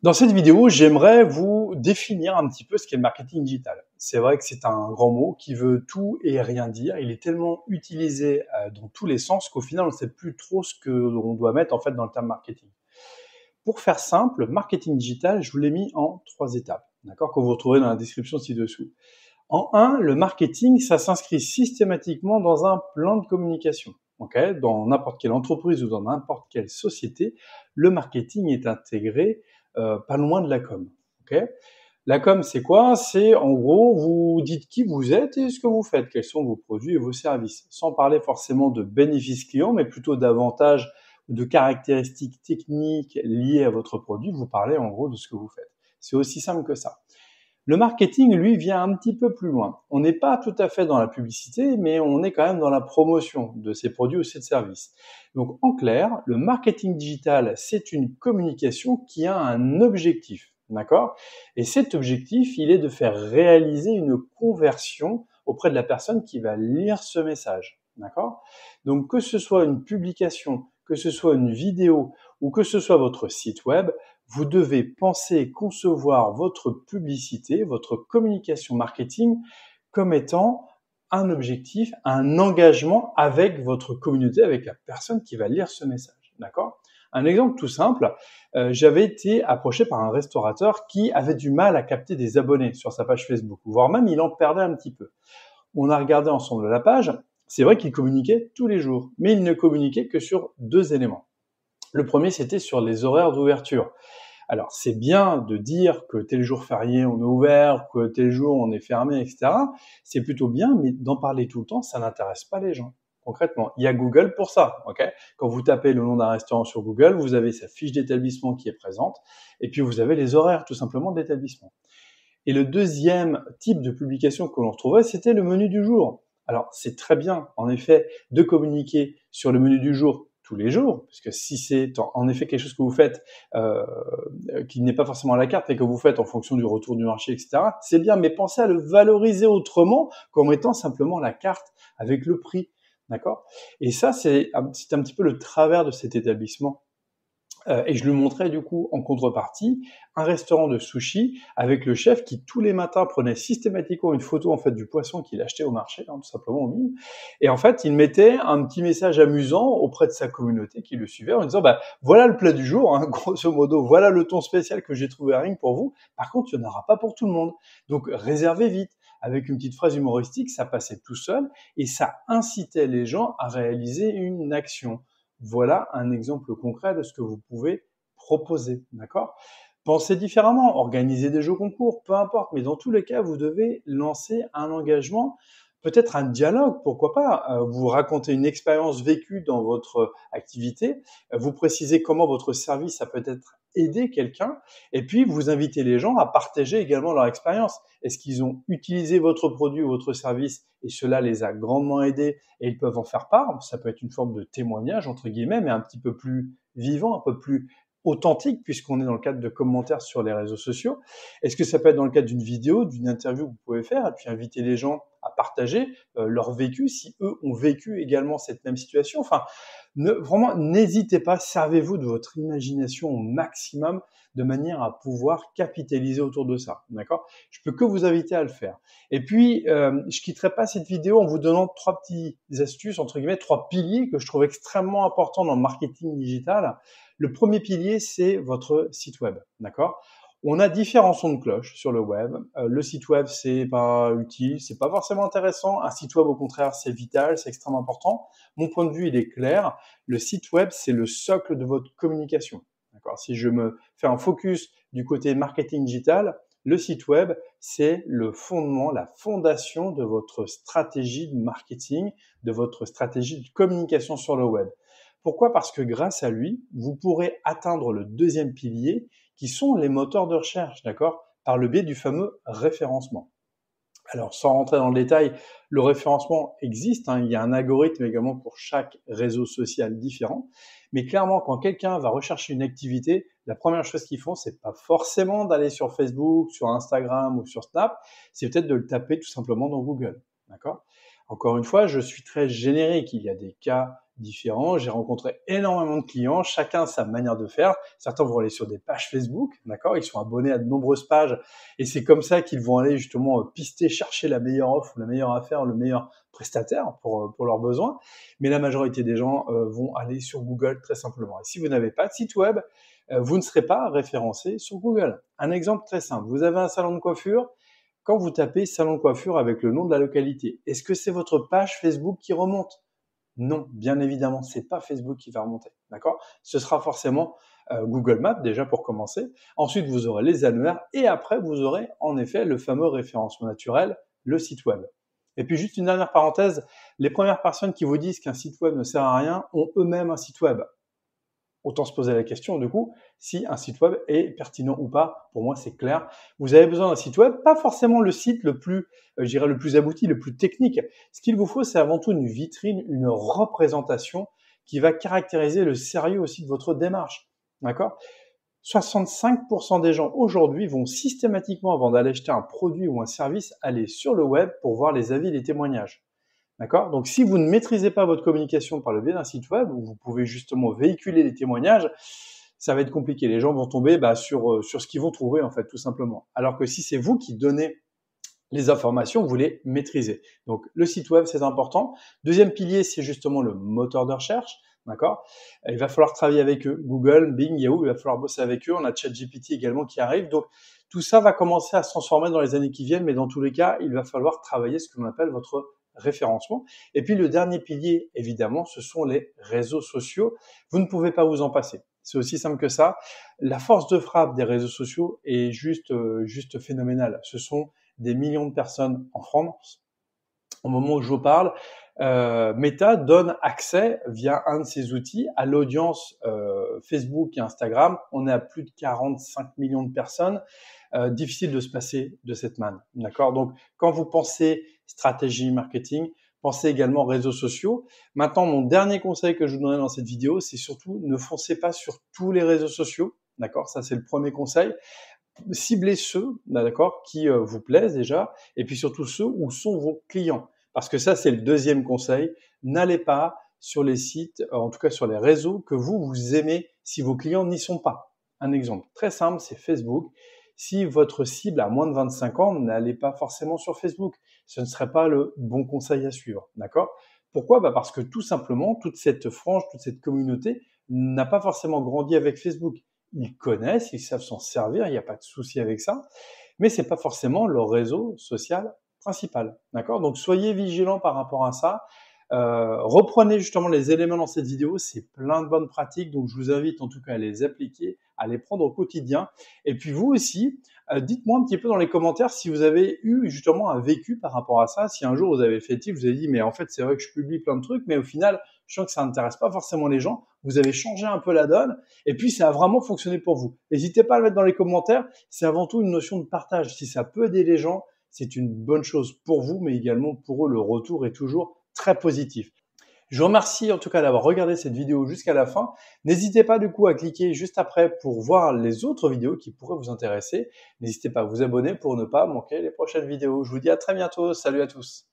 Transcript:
Dans cette vidéo, j'aimerais vous définir un petit peu ce qu'est le marketing digital. C'est vrai que c'est un grand mot qui veut tout et rien dire. Il est tellement utilisé dans tous les sens qu'au final, on ne sait plus trop ce que l'on doit mettre en fait dans le terme marketing. Pour faire simple, le marketing digital, je vous l'ai mis en 3 étapes, d'accord, que vous retrouverez dans la description ci-dessous. En 1, le marketing, ça s'inscrit systématiquement dans un plan de communication. Okay, dans n'importe quelle entreprise ou dans n'importe quelle société, le marketing est intégré pas loin de la com. Okay, la com, c'est quoi? C'est en gros, vous dites qui vous êtes et ce que vous faites, quels sont vos produits et vos services, sans parler forcément de bénéfices clients, mais plutôt d'avantages ou de caractéristiques techniques liées à votre produit. Vous parlez en gros de ce que vous faites. C'est aussi simple que ça. Le marketing, lui, vient un petit peu plus loin. On n'est pas tout à fait dans la publicité, mais on est quand même dans la promotion de ces produits ou ces services. Donc, en clair, le marketing digital, c'est une communication qui a un objectif, d'accord? Et cet objectif, il est de faire réaliser une conversion auprès de la personne qui va lire ce message, d'accord? Donc, que ce soit une publication, que ce soit une vidéo ou que ce soit votre site web, vous devez penser et concevoir votre publicité, votre communication marketing comme étant un objectif, un engagement avec votre communauté, avec la personne qui va lire ce message. D'accord ? Un exemple tout simple, j'avais été approché par un restaurateur qui avait du mal à capter des abonnés sur sa page Facebook, voire même il en perdait un petit peu. On a regardé ensemble la page, c'est vrai qu'il communiquait tous les jours, mais il ne communiquait que sur 2 éléments. Le premier, c'était sur les horaires d'ouverture. Alors, c'est bien de dire que tel jour férié, on est ouvert, que tel jour, on est fermé, etc. C'est plutôt bien, mais d'en parler tout le temps, ça n'intéresse pas les gens. Concrètement, il y a Google pour ça. Okay, quand vous tapez le nom d'un restaurant sur Google, vous avez sa fiche d'établissement qui est présente, et puis vous avez les horaires tout simplement de l'établissement. Et le deuxième type de publication que l'on retrouvait, c'était le menu du jour. Alors, c'est très bien, en effet, de communiquer sur le menu du jour tous les jours, parce que si c'est en effet quelque chose que vous faites qui n'est pas forcément à la carte, mais que vous faites en fonction du retour du marché, etc., c'est bien, mais pensez à le valoriser autrement qu'en mettant simplement la carte avec le prix, d'accord? Et ça, c'est un petit peu le travers de cet établissement. Et je lui montrais du coup en contrepartie un restaurant de sushi avec le chef qui tous les matins prenait systématiquement une photo en fait du poisson qu'il achetait au marché, tout simplement au mille. Et en fait, il mettait un petit message amusant auprès de sa communauté qui le suivait en disant voilà le plat du jour, hein, grosso modo, voilà le ton spécial que j'ai trouvé à Ring pour vous. Par contre, il n'y en aura pas pour tout le monde. Donc réservez vite. Avec une petite phrase humoristique, ça passait tout seul et ça incitait les gens à réaliser une action. Voilà un exemple concret de ce que vous pouvez proposer, d'accord? Pensez différemment, organisez des jeux concours, peu importe, mais dans tous les cas, vous devez lancer un engagement, peut-être un dialogue, pourquoi pas. Vous racontez une expérience vécue dans votre activité, vous précisez comment votre service a peut-être aidé quelqu'un, et puis vous invitez les gens à partager également leur expérience. Est-ce qu'ils ont utilisé votre produit ou votre service et cela les a grandement aidés et ils peuvent en faire part? Ça peut être une forme de témoignage, entre guillemets, mais un petit peu plus vivant, un peu plus authentique, puisqu'on est dans le cadre de commentaires sur les réseaux sociaux. Est-ce que ça peut être dans le cadre d'une vidéo, d'une interview que vous pouvez faire, et puis inviter les gens à partager leur vécu, si eux ont vécu également cette même situation? Enfin, vraiment, n'hésitez pas, servez-vous de votre imagination au maximum de manière à pouvoir capitaliser autour de ça, d'accord? Je peux que vous inviter à le faire. Et puis, je quitterai pas cette vidéo en vous donnant 3 petites astuces, entre guillemets, 3 piliers que je trouve extrêmement importants dans le marketing digital. Le premier pilier, c'est votre site web, d'accord? On a différents sons de cloche sur le web. Le site web, c'est pas utile, c'est pas forcément intéressant. Un site web, au contraire, c'est vital, c'est extrêmement important. Mon point de vue, il est clair. Le site web, c'est le socle de votre communication. D'accord? Si je me fais un focus du côté marketing digital, le site web, c'est le fondement, la fondation de votre stratégie de marketing, de votre stratégie de communication sur le web. Pourquoi? Parce que grâce à lui, vous pourrez atteindre le deuxième pilier, qui sont les moteurs de recherche, d'accord? Par le biais du fameux référencement. Alors, sans rentrer dans le détail, le référencement existe, hein, il y a un algorithme également pour chaque réseau social différent. Mais clairement, quand quelqu'un va rechercher une activité, la première chose qu'ils font, c'est pas forcément d'aller sur Facebook, sur Instagram ou sur Snap, c'est peut-être de le taper tout simplement dans Google, d'accord? Encore une fois, je suis très générique, il y a des cas différents. J'ai rencontré énormément de clients, chacun a sa manière de faire. Certains vont aller sur des pages Facebook, d'accord? Ils sont abonnés à de nombreuses pages et c'est comme ça qu'ils vont aller justement pister, chercher la meilleure offre, la meilleure affaire, le meilleur prestataire pour leurs besoins. Mais la majorité des gens vont aller sur Google très simplement. Et si vous n'avez pas de site web, vous ne serez pas référencé sur Google. Un exemple très simple, vous avez un salon de coiffure, quand vous tapez salon de coiffure avec le nom de la localité, est-ce que c'est votre page Facebook qui remonte? Non, bien évidemment, c'est pas Facebook qui va remonter, d'accord? Ce sera forcément Google Maps déjà pour commencer. Ensuite, vous aurez les annuaires et après, vous aurez en effet le fameux référencement naturel, le site web. Et puis juste une dernière parenthèse, les premières personnes qui vous disent qu'un site web ne sert à rien ont eux-mêmes un site web. Autant se poser la question, du coup, si un site web est pertinent ou pas. Pour moi, c'est clair. Vous avez besoin d'un site web, pas forcément le site le plus, je dirais, le plus abouti, le plus technique. Ce qu'il vous faut, c'est avant tout une vitrine, une représentation qui va caractériser le sérieux aussi de votre démarche. D'accord? 65% des gens aujourd'hui vont systématiquement, avant d'aller acheter un produit ou un service, aller sur le web pour voir les avis et les témoignages. D'accord? Donc, si vous ne maîtrisez pas votre communication par le biais d'un site web, où vous pouvez justement véhiculer les témoignages, ça va être compliqué. Les gens vont tomber sur ce qu'ils vont trouver, en fait, tout simplement. Alors que si c'est vous qui donnez les informations, vous les maîtrisez. Donc, le site web, c'est important. Deuxième pilier, c'est justement le moteur de recherche. D'accord? Il va falloir travailler avec eux. Google, Bing, Yahoo, il va falloir bosser avec eux. On a ChatGPT également qui arrive. Donc, tout ça va commencer à se transformer dans les années qui viennent, mais dans tous les cas, il va falloir travailler ce que l'on appelle votre référencement. Et puis le dernier pilier, évidemment, ce sont les réseaux sociaux. Vous ne pouvez pas vous en passer. C'est aussi simple que ça. La force de frappe des réseaux sociaux est juste phénoménale. Ce sont des millions de personnes en France. Au moment où je vous parle, Meta donne accès via un de ses outils à l'audience Facebook et Instagram. On est à plus de 45 millions de personnes. Difficile de se passer de cette manne. D'accord? Donc, quand vous pensez stratégie marketing, pensez également réseaux sociaux. Maintenant, mon dernier conseil que je vous donnerai dans cette vidéo, c'est surtout ne foncez pas sur tous les réseaux sociaux. D'accord? Ça, c'est le premier conseil. Ciblez ceux, d'accord, qui vous plaisent déjà, et puis surtout ceux où sont vos clients. Parce que ça, c'est le deuxième conseil. N'allez pas sur les sites, en tout cas sur les réseaux que vous aimez si vos clients n'y sont pas. Un exemple très simple, c'est Facebook. Si votre cible a moins de 25 ans, n'allez pas forcément sur Facebook. Ce ne serait pas le bon conseil à suivre, d'accord? Pourquoi? Parce que tout simplement, toute cette frange, toute cette communauté n'a pas forcément grandi avec Facebook. Ils connaissent, ils savent s'en servir, il n'y a pas de souci avec ça, mais c'est pas forcément leur réseau social principal, d'accord? Donc soyez vigilants par rapport à ça. Reprenez justement les éléments dans cette vidéo, c'est plein de bonnes pratiques, donc je vous invite en tout cas à les appliquer, à les prendre au quotidien. Et puis vous aussi, dites-moi un petit peu dans les commentaires si vous avez eu justement un vécu par rapport à ça, si un jour vous avez fait tilt, vous avez dit mais en fait c'est vrai que je publie plein de trucs, mais au final je sens que ça n'intéresse pas forcément les gens, vous avez changé un peu la donne, et puis ça a vraiment fonctionné pour vous. N'hésitez pas à le mettre dans les commentaires, c'est avant tout une notion de partage. Si ça peut aider les gens, c'est une bonne chose pour vous, mais également pour eux, le retour est toujours très positif. Je vous remercie en tout cas d'avoir regardé cette vidéo jusqu'à la fin. N'hésitez pas du coup à cliquer juste après pour voir les autres vidéos qui pourraient vous intéresser. N'hésitez pas à vous abonner pour ne pas manquer les prochaines vidéos. Je vous dis à très bientôt. Salut à tous.